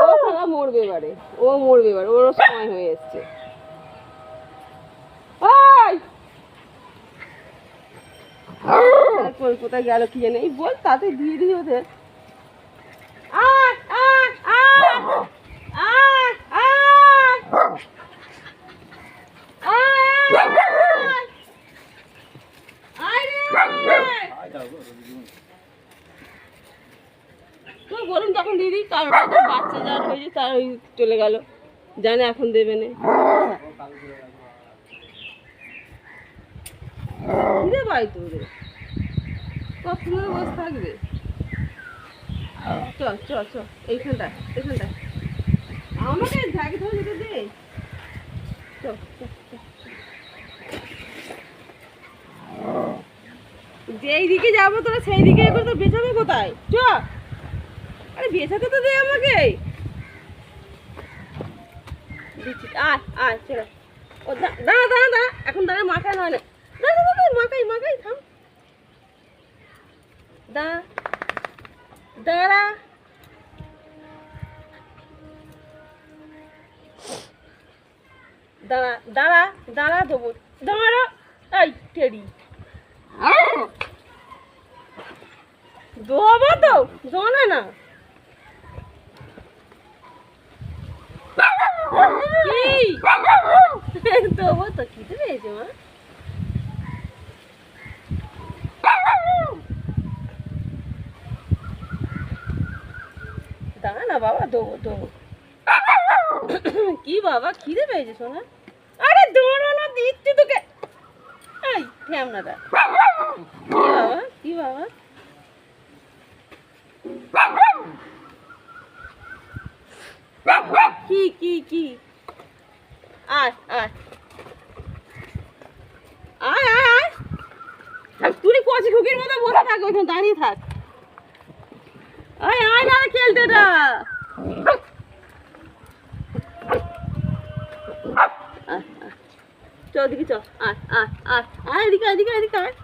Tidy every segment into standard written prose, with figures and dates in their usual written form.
ও খালা মরবে এবারে, ও মরবে এবারে, ওর সময় হয়ে এসছে। কোথায় গেল কি জানে, এই বল তাতে দিয়ে দিই ওদের। বলুন তখন দিদি, কারণ বাচ্চা যার হয়েছে তার ওই চলে গেল, জানে এখন দেবে না। কিরে ভাই তোরে কখন বসে থাকবে? চ চ চ, এইখানটা এইখানটা আমাকে ঝাঁকি ধরে যেতে দে। চ চ চ, যেই দিকে যাবো তোরা সেই দিকে এখন তো বেচাবে কোথায়? চ, আরে বেচাতে তো দে আমাকে। আয় আয় চলো। ও দাঁড়া দাঁড়া দাঁড়া, এখন দাঁড়া, মাখায় হয় না, দাঁড়া দাঁড়া, মাখাই মাখাই, থাম, দাঁড়া দাঁড়া, দাঁড়া দাঁড়া দাঁড়া দেবো, দাঁড়া, এই টেরি দোয়াবো তো, জানে না দেবো তো, খিদে পেয়েছে মা। দাঁড়া না বাবা, দেবো দেবো। কি বাবা খিদে পেয়েছে সোনা? আরে দৌড়ানো দিচ্ছি তোকে, এই ঠ্যামনাটা। কি বাবা, কি বাবা, কি কি কি, আয় আয় আয় আয় আয়, তুই কচি খুকির মতো বসে থাক, ওইখানে দাঁড়িয়ে থাক। আয় আয় না খেলতে না, চ ওদিকে চ, আয় আয় আয় আয়, এদিকে এদিকে এদিকে আয়।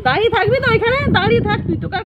দাঁড়িয়ে থাকবি তো ওইখানে, দাঁড়িয়ে থাক তুই, তোকে